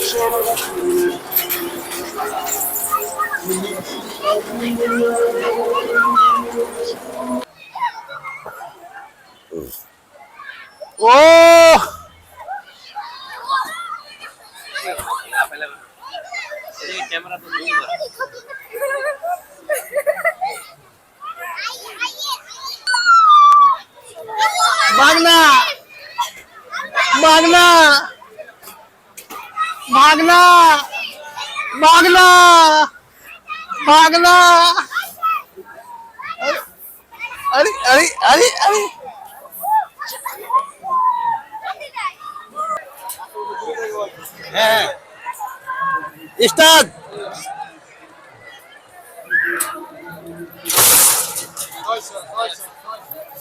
ও camera তো भागना भागना भागना भागना भागना अरे अरे अरे अरे स्टार्ट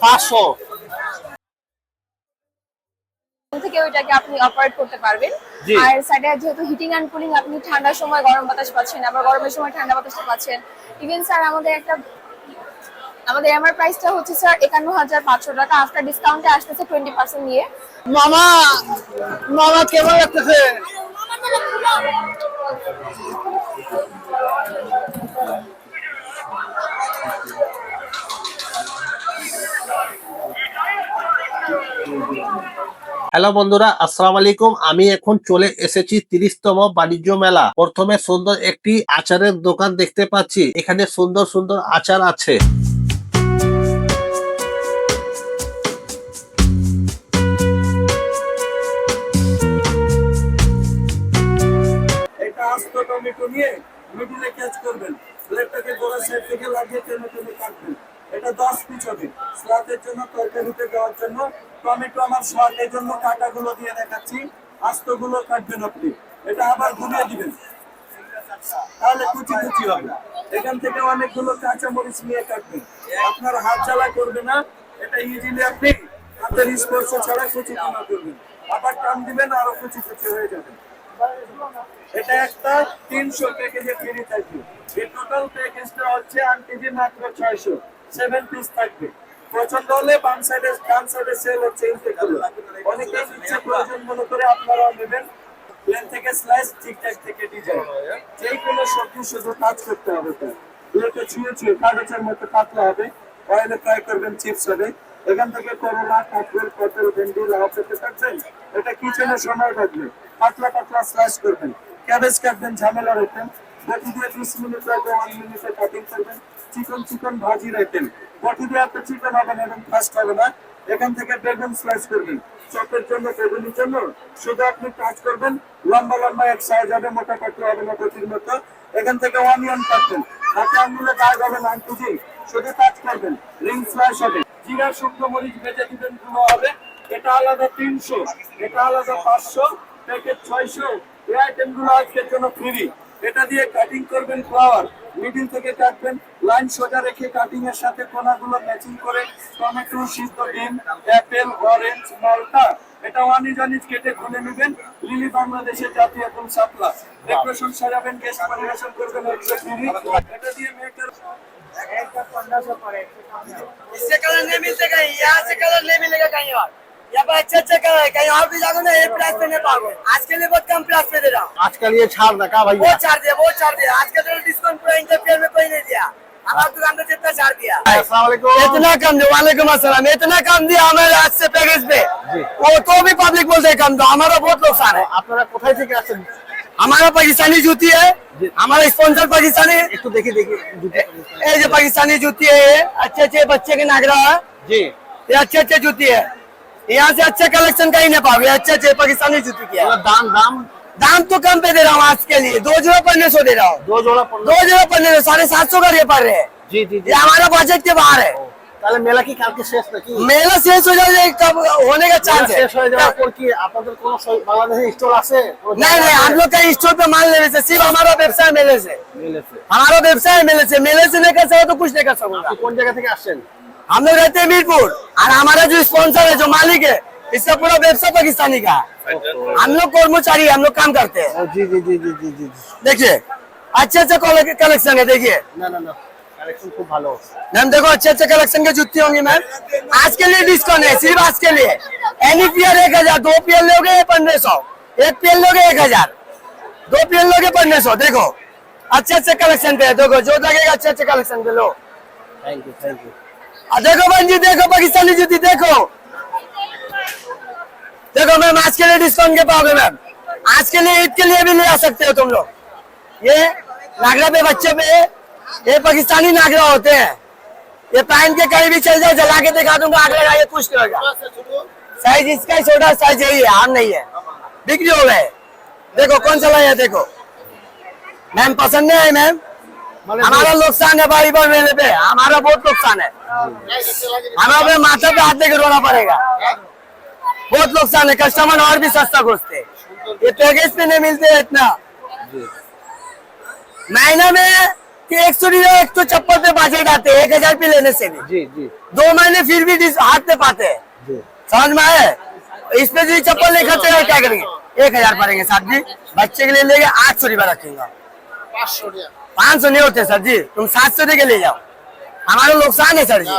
500 থেকে ওইটাকে আপনি অপারেট করতে পারবেন। আর সাইডে যেহেতু হিটিং এন্ড কুলিং, আপনি ঠান্ডার সময় গরম বাতাস পাচ্ছেন, আবার গরমের সময় ঠান্ডা বাতাসটা পাচ্ছেন। ইভেন স্যার আমাদের এমআর প্রাইসটা হচ্ছে স্যার ৫১,৫০০ টাকা, আফটার ডিসকাউন্টে আসতেছে 20% নিয়ে। মামা মামা কেমন লাগতেছে? হ্যালো বন্ধুরা, আসসালামু আলাইকুম। আমি এখন চলে এসেছি ৩০তম বাণিজ্য মেলা। প্রথমে সুন্দর একটি আচারের দোকান দেখতে পাচ্ছি। এখানে সুন্দর সুন্দর আচার আছে। এটা আস্ত টমেটো নিয়ে মিডিলে ক্যাচ করবেন, প্লেটটাকে গোড়া সাইড থেকে লাগিয়ে টেনে টেনে কাটবেন। এটা 10 পিস হবে। স্লাদের জন্য, তরকারিতে দেওয়ার জন্য টমেটো আমার স্বাদের জন্য কাটাগুলো দিয়ে দেখাচ্ছি, আস্তগুলো কাটবেন আপনি। এটা আবার ঘুরিয়ে দিবেন, তাহলে কুচি কুচি হবে। এখান থেকে অনেকগুলো কাঁচা মরিচ নিয়ে কাটবেন। আপনার হাত জ্বালা করবে না, এটা ইজিলি আপনি হাতের স্পর্শ ছাড়া কুচি কিনা করবেন। আবার টান দিবেন, আরো কুচি কুচি হয়ে যাবে। এটা একটা 300 প্যাকেজে ফ্রি থাকবে। এই টোটাল প্যাকেজটা হচ্ছে 8 কেজি মাত্র 600, 7 পিস থাকবে। পছন্দ হলে ডান সাইডে সেল হচ্ছে ইনটেকগুলো। অনেকে ইচ্ছে প্রয়োজন মনে করে আপনারাও নেবেন। প্লেন থেকে স্লাইস, ঠিকঠাক থেকে ডিজাইন, যেই কোনো সবজি শুধু টাচ করতে হবে। প্লেটে ছুঁয়ে ছুঁয়ে কাগজের মতো কাটলে হবে। অয়েলে ফ্রাই করবেন, চিপস হবে। এখান থেকে করলা, কাঁকরোল, পটল, ভেন্ডি, লাউ পেতে কাটবেন। এটা কিচেনে সময় লাগবে। পাতলা পাতলা স্লাইস করবেন। ক্যাবেজ কাটবেন, ঝামেলা রাখবেন। বটি দিয়ে 20 মিনিট রাখবেন, 1 মিনিটে কাটিং করবেন। চিকন ভাজি রাখবেন। বটি দিয়ে আপনি চিকন হবে না এবং ফাস্ট হবে না। এখান থেকে বেগুন স্লাইস করবেন। চপের জন্য, বেগুনের জন্য শুধু আপনি টাচ করবেন। লম্বা লম্বা এক সাইজ হবে, মোটা কাটলে হবে না বটির মতো। এখান থেকে অনিয়ন কাটবেন। হাতে আঙুলে দাগ হবে না, আঙ্কুজি শুধু টাচ করবেন। রিং স্লাইস হবে। জিরা, শুকনো মরিচ ভেজে দিবেন, গুঁড়ো হবে। এটা আলাদা 300, এটা আলাদা 500, প্যাকেট 600। এই আইটেমগুলো আজকের জন্য ফ্রি। এটা দিয়ে কাটিং করবেন ফ্লাওয়ার, মিডিল থেকে কাটবেন, লাইন সোজা রেখে কাটিং এর সাথে কোনাগুলো ম্যাচিং করে টমেটো, সিদ্ধ ডিম, অ্যাপেল, অরেঞ্জ, মালটা, এটা ওয়ানিজ কেটে খুলে নেবেন। লিলি বাংলাদেশের জাতীয় ফুল শাপলা। ডেকোরেশন সাজাবেন, গেস্ট পরিবেশন করবেন, ফ্রি। এটা দিয়ে মেয়েটার একটা 1500 পড়ে। इससे कलर नहीं मिलते कहीं, यहाँ से कलर नहीं मिलेगा कहीं और। यहाँ पर अच्छे कलर है, कहीं और भी जाओगे ना ये प्राइस पे नहीं पाओगे। आज के लिए बहुत कम प्राइस पे दे रहा हूँ। आजकल ये छाड़ रखा भैया, वो छाड़ दिया। आज का डिस्काउंट पूरा इंटरफेयर में कोई नहीं दिया। हमारे दुकान पे जितना छाड़ दिया। अस्सलाम वालेकुम। इतना कम दिया, वालेकुम अस्सलाम। इतना कम दिया हमारे आज से पैकेज पे, वो तो भी पब्लिक बोलते कम दो। हमारा बहुत नुकसान है। আপনারা কোথায় থেকে আসেন? हमारा पाकिस्तानी जूती है, हमारा स्पॉन्सर पाकिस्तानी। একটু দেখি দেখি ये जो पाकिस्तानी जूती है, ये अच्छे बच्चे के नागरा है। জি, ये अच्छे जूती है। यहाँ से अच्छे कलेक्शन कहीं नहीं पाओगे। अच्छे पाकिस्तानी जूती की है। দাম দাম दाम तो कम पे दे रहा हूँ आज के लिए। 2 जोड़ा 1500 दे रहा हूँ। 2 जोड़ा 2 जोड़ा 1500, 750 का ये पड़ रहे हैं। জি জি জি। ये हमारा बजट के बाहर है। তাহলে মেলা কি কালকে শেষ নাকি? मेला शेष हो जाए कब होने का चांस है। শেষ হয়ে যাওয়ার পর কি আপনাদের কোনো বাংলাদেশে স্টল আছে? नहीं, हम लोग का स्टोर पे माल लेने से, सिर्फ हमारा व्यवसाय मेले से। মিলেছে। हमारा व्यवसाय मेले से नहीं कर सकते तो कुछ नहीं कर सकूंगा। আপনি কোন জায়গা থেকে আসছেন? हम लोग रहते हैं मीरपुर, और हमारा जो स्पॉन्सर है, जो मालिक है, इसका पूरा व्यवसाय पाकिस्तानी का है। हम लोग कर्मचारी, हम लोग काम करते हैं। জি জি জি জি জি জি। देखिए अच्छे कलेक्शन है। देखिए না না না, কালেকশন খুব ভালো। मैम, देखो अच्छे कलेक्शन के जूती होंगी मैम। आज के लिए डिस्काउंट है, सिर्फ आज के लिए। एनी पेयर 1000, 2 पेयर लोगे 1500, 1 पेयर लोगे 1000। दो पीएन लोगे 1500। देखो अच्छे अच्छे कलेक्शन पे है, देखो जो लगेगा अच्छे अच्छे कलेक्शन पे लो। Thank you thank you. देखो बहन जी, देखो पाकिस्तानी जूती देखो। देखो मैम आज के लिए डिस्काउंट के पाओगे मैम, आज के लिए ईद के लिए भी ले आ सकते हो तुम लोग। ये नागरा पे बच्चे पे ये पाकिस्तानी नागरा होते हैं, ये पहन के कहीं भी चल जाओ, जला के दिखा दूंगा, आग लगा ये खुश करेगा। साइज इसका ही छोटा साइज यही है, आम नहीं है, बिक्री हो गए। देखो कौन सा लाया, देखो मैम पसंद नहीं है मैम, हमारा नुकसान है भाई मेरे पे, हमारा बहुत नुकसान है, हमें माथा पे हाथ देके रोना पड़ेगा, बहुत नुकसान है। कस्टमर और भी सस्ता खोजते, ये पैकेज पे नहीं मिलते इतना। महीना में कि 100 एक तो चप्पल पे बजट आते हैं 1000 पे लेने से भी। जी जी 2 महीने फिर भी हाथ पे पाते हैं, जी। समझ में आए। इसमें जो चप्पल नहीं खर्चे क्या करेंगे, 1000 पड़ेंगे सर जी, बच्चे के लिए लेके 800 रुपया रखेंगे, 500 नहीं होते सर जी, तुम 700 दे के ले जाओ, हमारा नुकसान है सर जी।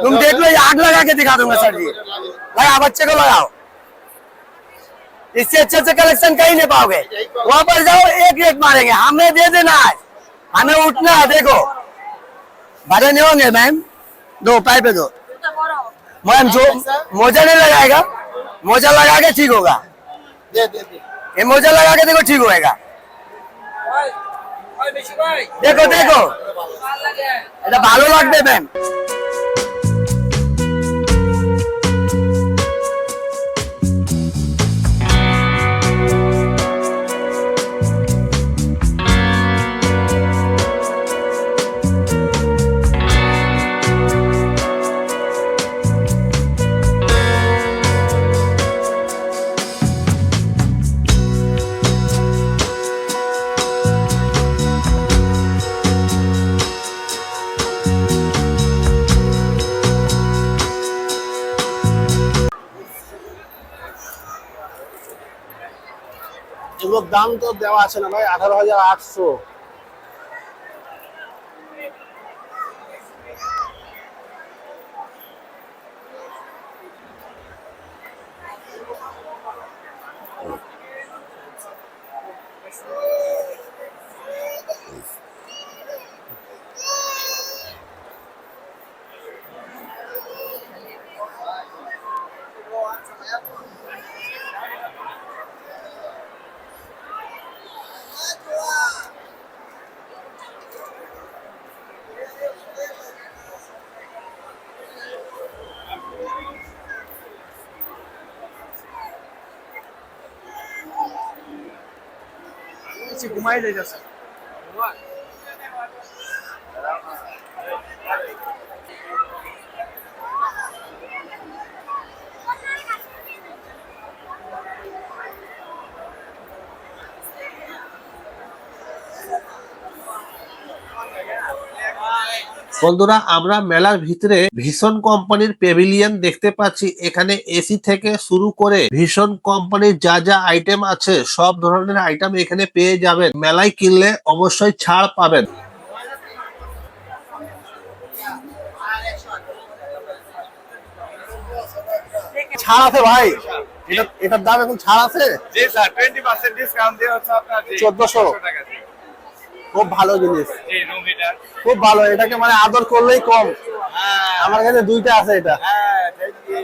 तुम देख लो, ये आग लगा के दिखा दूंगा सर जी, लगाओ बच्चे को लगाओ, इससे अच्छे से कलेक्शन कहीं नहीं पाओगे। वहां पर जाओ एक रेट मारेंगे, हमें दे देना आज, हमें उठना है। देखो भरे नहीं होंगे मैम, दो पाई पे दो मैम, जो मोजा नहीं लगाएगा, मोजा लगा के ठीक होगा, ये मोजा लगा के देखो ठीक होएगा। देखो देखो এটা ভালো লাগবে ম্যাম। এগুলোর দাম তো দেওয়া আছে না ভাই, 18,800। ঘুমাই যাইতেছে। বন্ধুরা আমরা মেলার ভিতরে ভীষণ কোম্পানির পেভিলিয়ন দেখতে পাচ্ছি। এখানে এসি থেকে শুরু করে ভীষণ কোম্পানির যা যা আইটেম আছে সব ধরনের আইটেম এখানে পেয়ে যাবেন। মেলায় কিনলে অবশ্যই ছাড় পাবেন। ছাড় আছে ভাই, এটার দাম এখন ছাড় আছে। জি স্যার 20% ডিসকাউন্ট দেওয়া হচ্ছে আপনার 1400 টাকা। খুব ভালো জিনিস, জি নো মিটার। খুব ভালো, এটাকে মানে আদর করলেই কম। আমার কাছে দুইটা আছে এটা। হ্যাঁ থ্যাংক ইউ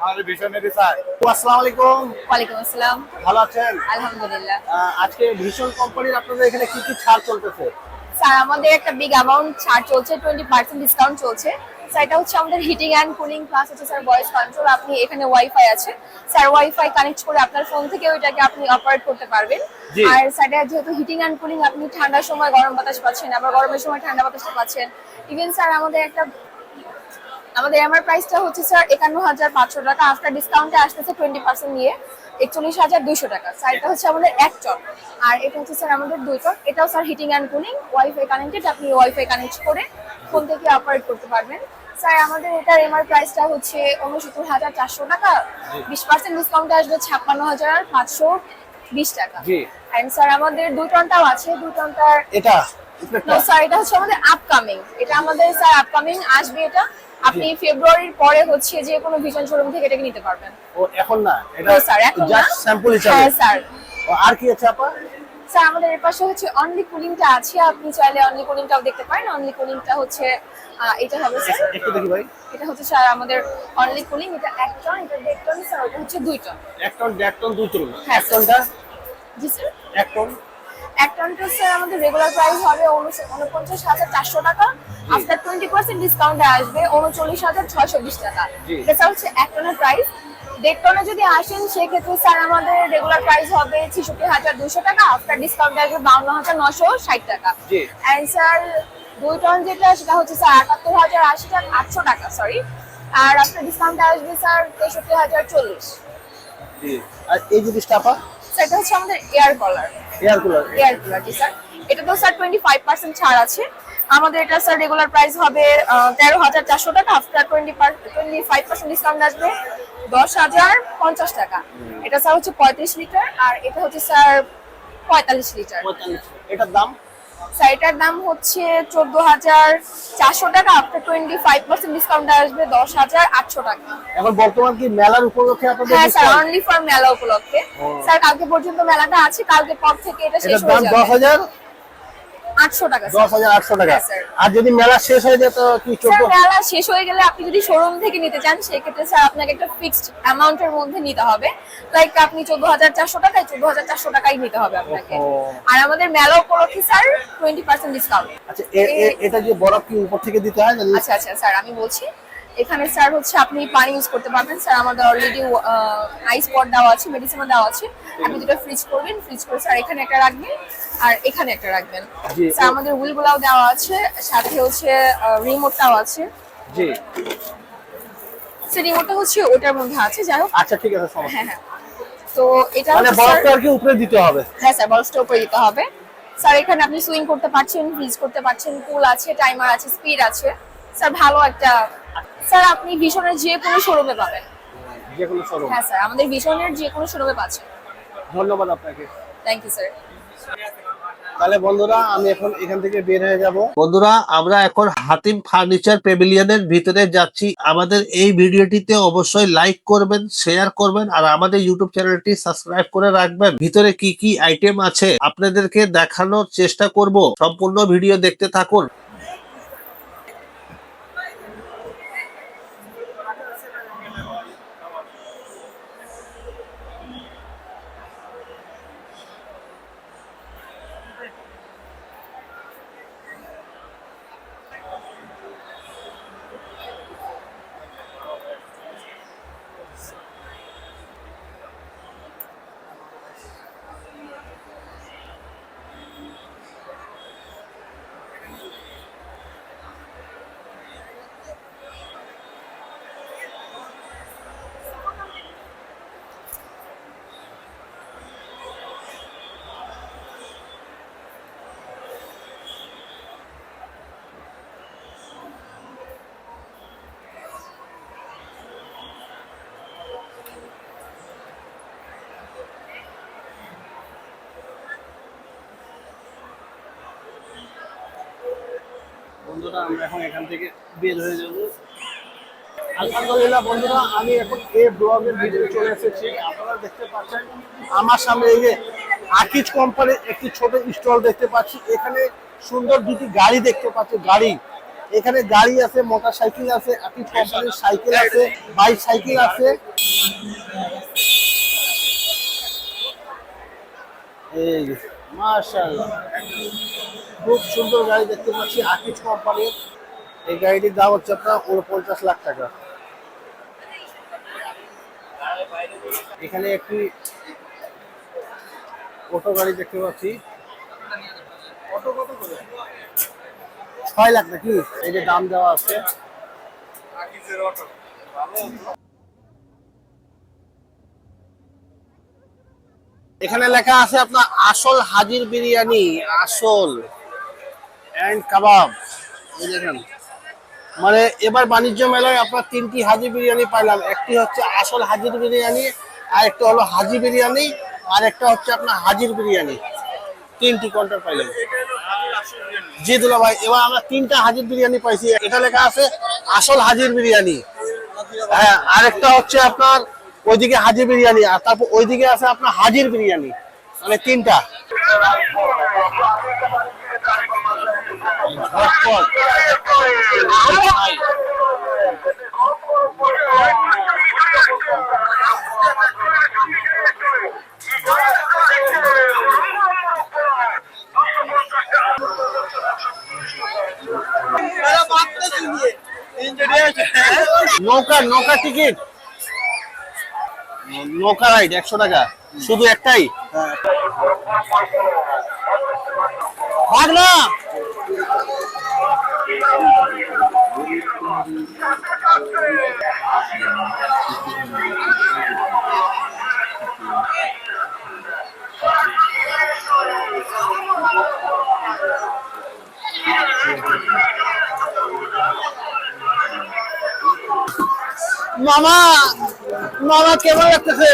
আমাদের ভিশনারি স্যার। আসসালামু আলাইকুম, ওয়ালাইকুম আসসালাম, ভালো আছেন? আলহামদুলিল্লাহ। আজকে ভীষণ কোম্পানির আপনাদের এখানে কি কি ছাড় চলতেছে? স্যার আমাদের একটা বিগ অ্যামাউন্ট ছাড় চলছে, 20% ডিসকাউন্ট চলছে। স্যার এটা হচ্ছে আমাদের হিটিং অ্যান্ড কুলিং প্লাস হচ্ছে স্যার ভয়েস কন্ট্রোল। আপনি এখানে ওয়াইফাই আছে স্যার, ওয়াইফাই কানেক্ট করে আপনার ফোন থেকে ওইটাকে আপনি অপারেট করতে পারবেন। আর স্যার যেহেতু হিটিং অ্যান্ড কুলিং, আপনি ঠান্ডার সময় গরম বাতাস পাচ্ছেন, আবার গরমের সময় ঠান্ডা বাতাসটা পাচ্ছেন। ইভেন স্যার আমাদের এমআর প্রাইসটা হচ্ছে স্যার 51,500 টাকা, আফটার ডিসকাউন্টে আসতেছে 20% নিয়ে 41,200 টাকা। স্যার এটা হচ্ছে আমাদের এক টন, আর এটা হচ্ছে স্যার আমাদের 2 টন। এটাও sir heating and cooling, wifi connected, আপনি ওয়াইফাই কানেক্ট করে ফোন থেকে অপারেট করতে পারবেন। স্যার আমাদের এটার এমআর প্রাইসটা হচ্ছে 69,400 টাকা, 20% ডিসকাউন্টে আসবে 56,520 টাকা। এন্ড স্যার আমাদের 2 টনটাও আছে, 2 টনটার এটা স্যার এটা হচ্ছে আমাদের আপকামিং, এটা আমাদের স্যার আপকামিং আসবে। এটা আপনি ফেব্রুয়ারির পরে হচ্ছে যে কোনো ভিশন শোরুম থেকে এটাকে নিতে পারবেন। ও এখন না, এটা No, sir, এখন না। জাস্ট স্যাম্পল হিসেবে। হ্যাঁ স্যার। আর কি আছে আপা? স্যার আমাদের এর পাশে হচ্ছে অনলি কুলিংটা আছে, আপনি চাইলে অনলি কুলিংটাও দেখতে পারেন। অনলি কুলিংটা হচ্ছে এটা হবে স্যার, একটু দেখি ভাই। এটা হচ্ছে স্যার আমাদের অনলি কুলিং, এটা 1 টন, এটা 1.5 টন স্যার, ওটা হচ্ছে 2 টন। 1 ton, 1.5 ton, 2 ton. হ্যাঁ 1 টনটা জি স্যার। 1 টন 1 টনটা স্যার আমাদের রেগুলার প্রাইস হবে 49,400 টাকা, আফটার 20% ডিসকাউন্টে আসবে 39,620 টাকা। জি। এটা স্যার হচ্ছে 1 টনের প্রাইস। 1.5 টনে যদি আসেন সেক্ষেত্রে স্যার আমাদের রেগুলার প্রাইস হবে 66,200 টাকা, আফটার ডিসকাউন্টে আসবে 52,960 টাকা। জি। এন্ড স্যার 2 টন যেটা সেটা হচ্ছে স্যার 78,800 টাকা, সরি। আর আফটার ডিসকাউন্টে আসবে স্যার 63,040। জি। আর এই জিনিসটা আপা স্যার এটা হচ্ছে আমাদের air cooler. Air cooler. Air cooler জি স্যার, এটা তো স্যার 25% ছাড় আছে। আমাদের এটা স্যার রেগুলার প্রাইস হবে 13,400 টাকা, আফটার 25% ডিসকাউন্ট আসবে 10,050 টাকা। এটা স্যার হচ্ছে 35 লিটার, আর এটা হচ্ছে স্যার 45 লিটার। 45। এটার দাম স্যার এটার দাম হচ্ছে 14,400 টাকা, আফটার 25% ডিসকাউন্ট আসবে 10,800 টাকা। এখন বর্তমান কি মেলার উপলক্ষে আপনাদের হ্যাঁ স্যার, discount? অনলি ফর মেলা উপলক্ষে। স্যার কালকে পর্যন্ত মেলাটা আছে, কালকে পর থেকে এটা শেষ এটার হয়ে দাম যাবে। 10,800 টাকা স্যার। 10,800 টাকা। হ্যাঁ, স্যার। আর যদি মেলা শেষ হয়ে যায় তো কি স্যার 14? মেলা শেষ হয়ে গেলে আপনি যদি শোরুম থেকে নিতে চান সেক্ষেত্রে স্যার আপনাকে একটা ফিক্সড অ্যামাউন্টের মধ্যে নিতে হবে, লাইক আপনি 14,400 টাকায় 14,400 টাকাই নিতে হবে আপনাকে। ওহো। আর আমাদের মেলা উপলক্ষে স্যার 20% ডিসকাউন্ট। আচ্ছা এটা যে বরফ কি উপর থেকে দিতে হয় না? আচ্ছা আচ্ছা স্যার আমি বলছি, এখানে স্যার হচ্ছে আপনি পানি ইউজ করতে পারবেন স্যার, আমাদের অলরেডি আইস পট দেওয়া আছে, মেডিসিনও দেওয়া আছে। আপনি দুটো ফ্রিজ করবেন, ফ্রিজ করে স্যার এখানে একটা রাখবেন আর এখানে একটা রাখবেন। জি। স্যার আমাদের হুইলগুলাও দেওয়া আছে, সাথে হচ্ছে রিমোটটাও আছে। জি। স্যার রিমোটটা হচ্ছে ওটার মধ্যে আছে, যাই হোক। আচ্ছা ঠিক আছে, সমস্যা হ্যাঁ হ্যাঁ, তো এটা মানে হচ্ছে স্যার, বরফটা আর কি উপরে দিতে হবে। হ্যাঁ স্যার বরফটা উপরে দিতে হবে। স্যার এখানে আপনি সুইং করতে পারছেন, ফ্রিজ করতে পারছেন, কুল আছে, টাইমার আছে, স্পিড আছে স্যার, ভালো একটা। স্যার আপনি ভিশনের যে কোনো শোরুমে পাবেন। যে কোনো শোরুম। হ্যাঁ স্যার, আমাদের ভিশনের যে কোনো শোরুমে পাচ্ছেন। ধন্যবাদ আপনাকে। Thank you sir. তাহলে বন্ধুরা আমি এখন এখান থেকে বের হয়ে যাব। বন্ধুরা আমরা এখন হাতিম ফার্নিচার প্যাভিলিয়নের ভিতরে যাচ্ছি। আমাদের এই ভিডিওটিতে অবশ্যই লাইক করবেন, শেয়ার করবেন, আর আমাদের ইউটিউব চ্যানেলটি সাবস্ক্রাইব করে রাখবেন। ভিতরে কি কি আইটেম আছে আপনাদেরকে দেখানোর চেষ্টা করব, সম্পূর্ণ ভিডিও দেখতে থাকুন। বন্ধুরা আমরা এখন এখান থেকে বের হয়ে যাব। আলহামদুলিল্লাহ বন্ধুরা আমি এখন এই ব্লগের ভিতরে চলে এসেছি। আপনারা দেখতে পাচ্ছেন আমার সামনে এই যে আকিজ কোম্পানির একটি ছোট স্টল দেখতে পাচ্ছি। এখানে সুন্দর দুটি গাড়ি দেখতে পাচ্ছি। গাড়ি এখানে গাড়ি আছে, মোটর সাইকেল আছে, আকিজ কোম্পানির সাইকেল আছে, বাইক সাইকেল আছে। এই মাশাআল্লাহ খুব সুন্দর গাড়ি দেখতে পাচ্ছি আকিজ কোম্পানির। এই গাড়িটির দাম হচ্ছে আপনার 49 লাখ টাকা। এখানে একটি অটো গাড়ি দেখতে পাচ্ছি। অটো কত করে? 6 লাখ নাকি? এই যে দাম দেওয়া আছে। এখানে লেখা আছে আপনার আসল হাজির বিরিয়ানি, আসল এন্ড কাবাব। এই দেখেন মানে এবার বাণিজ্য মেলায় আপনার 3টি হাজি বিরিয়ানি পাইলাম। একটি হচ্ছে আসল হাজির বিরিয়ানি, আর একটা হলো হাজি বিরিয়ানি, আর একটা হচ্ছে আপনার হাজির বিরিয়ানি। 3টি কাউন্টার পাইলাম। জি দুলা ভাই, এবার আমরা 3টা হাজির বিরিয়ানি পাইছি। এটা লেখা আছে আসল হাজির বিরিয়ানি। হ্যাঁ, আরেকটা হচ্ছে আপনার ওইদিকে হাজির বিরিয়ানি, আর তারপর ওইদিকে আছে আপনার হাজির বিরিয়ানি। মানে তিনটা ঝটপট। হাই। নৌকা নৌকা টিকিট নৌকা রাইড 100 টাকা শুধু একটাই ভাগ না মামা মামা কেমন লাগতেছে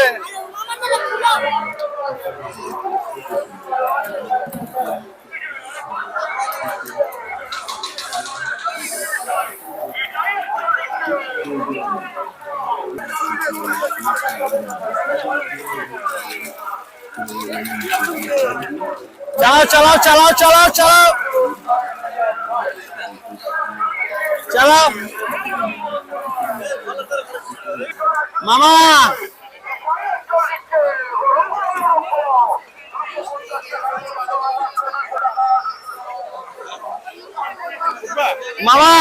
চালাও চালাও চালাও চালাও চালাও মামা মামা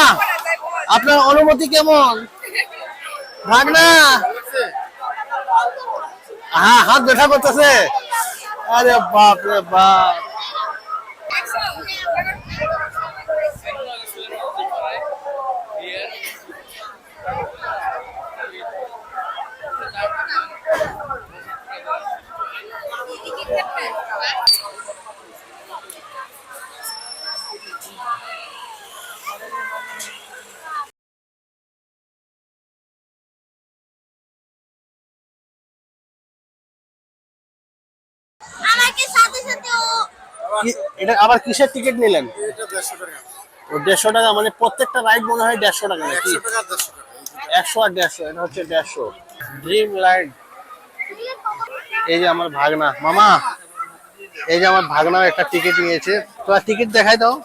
আপনার অনুমতি কেমন ভাগনা হ্যাঁ হাত ব্যথা করতেছে আরে বাপ রে বাপ এটা আবার কিসের টিকিট নিলেন? ও 150 টাকা মানে প্রত্যেকটা রাইড মনে হয় 150 টাকা নাকি? 100 আর 150 এটা হচ্ছে 150 ড্রিম রাইড। এই যে আমার ভাগনা মামা এই যে আমার ভাগনাও একটা টিকিট নিয়েছে তো টিকিট দেখাই দাও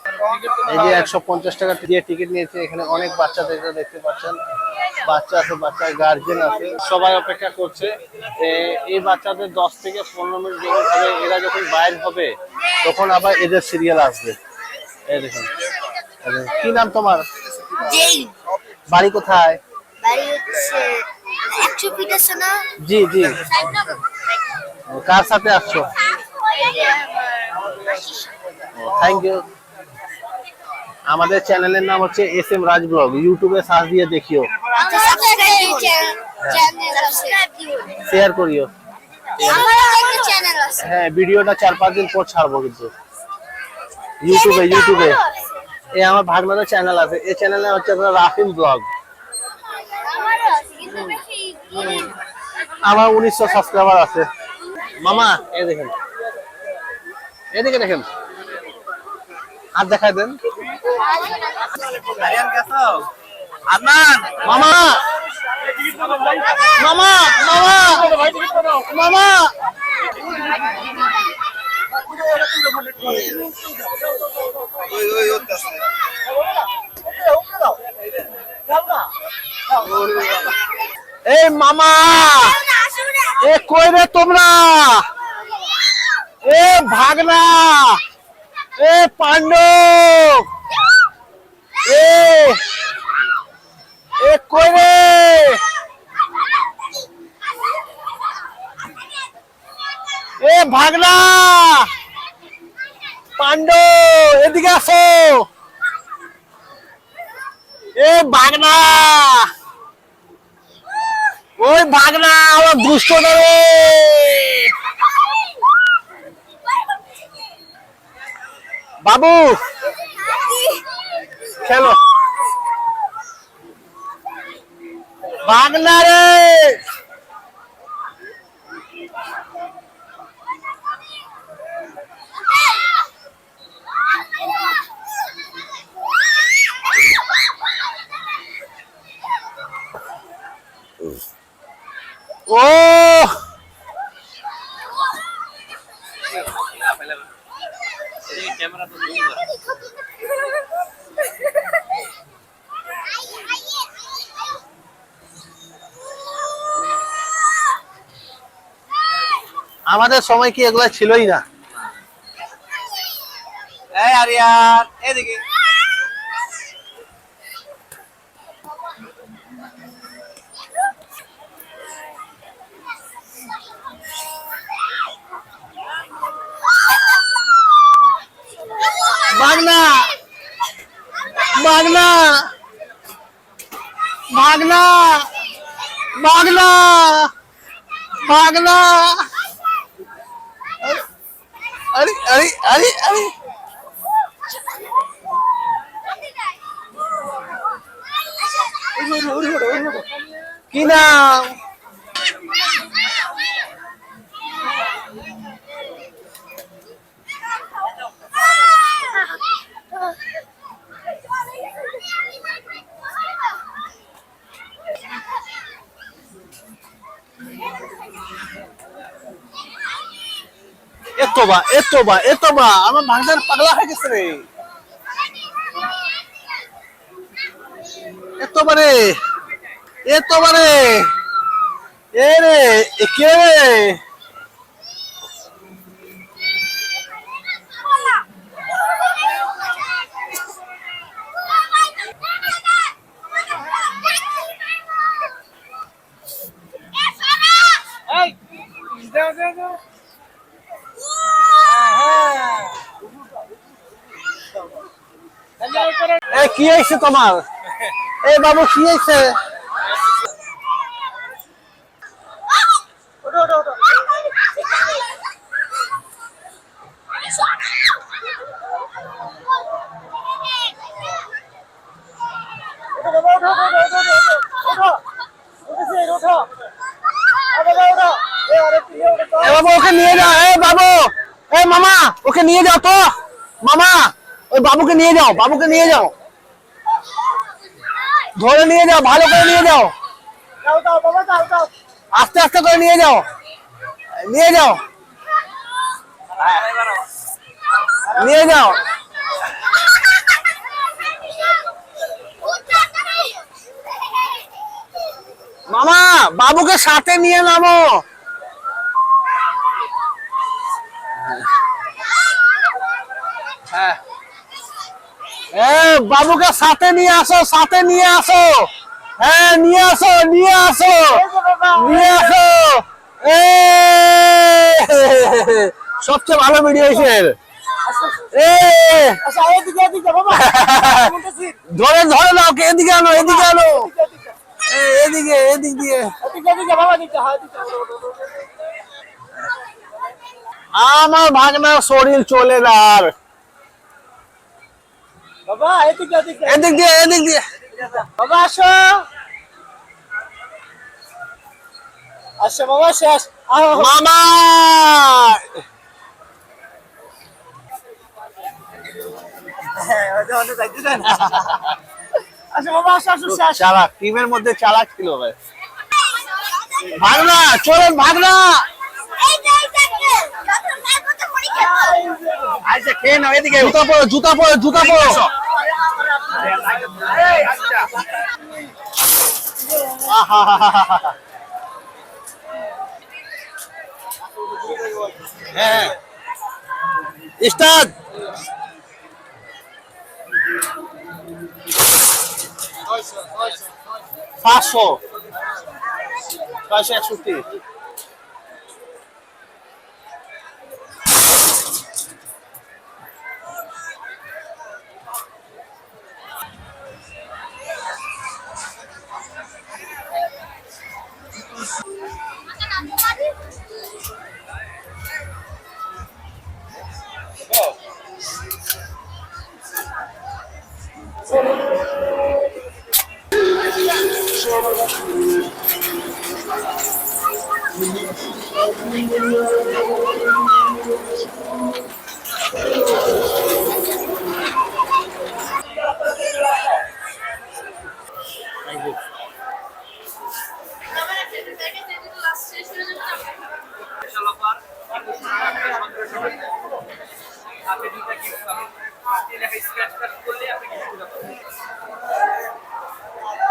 এই যে 150 টাকা দিয়ে টিকিট নিয়েছে এখানে অনেক বাচ্চাদের দেখতে পাচ্ছেন বাচ্চা আছে বাচ্চার গার্জিয়ান আছে সবাই অপেক্ষা করছে এই বাচ্চাদের 10 থেকে 15 মিনিট যখন হবে এরা যখন বাইর হবে তখন আবার এদের সিরিয়াল আসবে এই দেখুন কি নাম তোমার জেই বাড়ি কোথায় বাড়ি হচ্ছে 100 ফিট আছে না জি জি কার সাথে আসছো থ্যাংক ইউ আমাদের চ্যানেলের নাম হচ্ছে এসএম রাজ ব্লগ ইউটিউবে সার্চ দিয়ে দেখিও শেয়ার করিও হ্যাঁ ভিডিওটা 4-5 দিন পর ছাড়বো কিন্তু ইউটিউবে এই আমার ভাগনাদের চ্যানেল আছে এই চ্যানেলে হচ্ছে আপনার রাফিন ব্লগ আমার 1900 সাবস্ক্রাইবার আছে মামা এই দেখেন এদিকে দেখেন হাত দেখাই দেন মামা মামা মামা মামা এই মামা এ কই রে তোমরা এ ভাগনা এ পাণ্ডব এ কই রে এ ভাগনা পাণ্ডব এদিকে আসো এ ভাগনা ওই ভাগনা আমার দুষ্ট রে বাবু খেলো ভাগনা রে ও আমাদের সময় কি এগুলা ছিলই না। এই আরিয়ান এদিকে ভাগনা ভাগনা ভাগনা ভাগনা ভাগনা আরে আরে আরে আরে কি নাম? এতবা আমার ভাগনার পাগলা হয়ে গেছে রে। এতবারে এ রে এ কে রে? এ কি হয়েছে তোমার? এ বাবু কি হয়েছে? এ বাবু ওকে নিয়ে যাও। এ বাবু, এ মামা ওকে নিয়ে যাও তো। মামা ওই বাবুকে নিয়ে যাও, বাবুকে নিয়ে যাও, ধরে নিয়ে যাও, ভালো করে নিয়ে যাও, আস্তে আস্তে করে নিয়ে যাও, নিয়ে যাও, নিয়ে যাও। মামা বাবুকে সাথে নিয়ে নামো। হ্যাঁ বাবুকে সাথে নিয়ে আসো, সাথে নিয়ে আসো। হ্যাঁ নিয়ে আসো, নিয়ে আসো, নিয়ে আসো। সবচেয়ে ভালো মিডিয়েশন। ধরে ধরে নাও, এদিকে আনো, এদিকে আনো, এদিকে, এদিক দিয়ে। আমার ভাগনার শরীর চলে না আর। বাবা এদিকে এদিকে এদিক দিয়ে, এদিক দিয়ে। বাবা আসো, আসো বাবা, শেষ। মামা আসো বাবা, আসো আসো, শেষ। চালাক, টিমের মধ্যে চালাক ছিল ভাই। ভাগনা চলেন, ভাগনা। আচ্ছা খেয়ে নাও, এদিকে জুতা পরো, জুতা পরো, জুতা পরো। হ্যাঁ স্টার্ট। 500 661।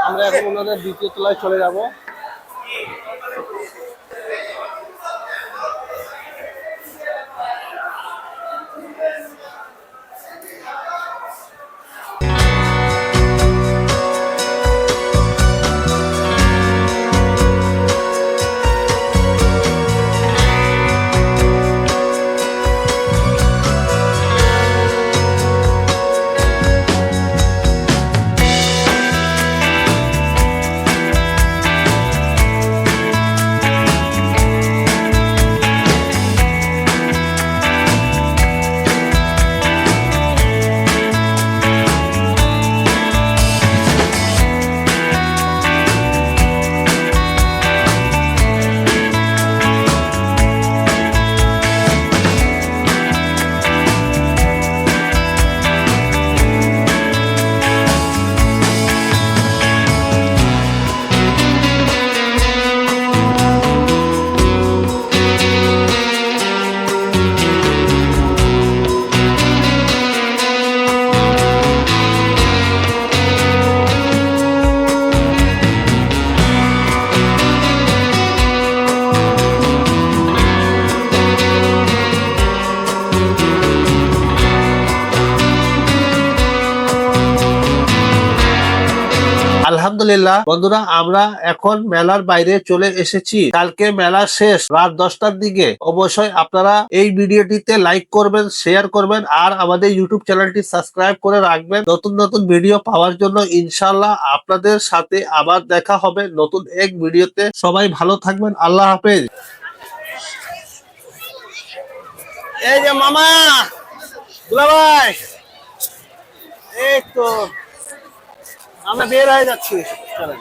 আমরা এখন ওনাদের দ্বিতীয় তলায় চলে যাব। আলহামদুলিল্লাহ বন্ধুরা, আমরা এখন মেলার বাইরে চলে এসেছি। কালকে মেলা শেষ রাত 10টার দিকে। অবশ্যই আপনারা এই ভিডিওটিতে লাইক করবেন, শেয়ার করবেন আর আমাদের ইউটিউব চ্যানেলটি সাবস্ক্রাইব করে রাখবেন নতুন নতুন ভিডিও পাওয়ার জন্য। ইনশাআল্লাহ আপনাদের সাথে আবার দেখা হবে নতুন এক ভিডিওতে। সবাই ভালো থাকবেন, আল্লাহ হাফেজ। এই যে মামা, দুলা ভাই, এই তো আমরা বের হয়ে যাচ্ছি। চলেন।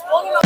Thank you.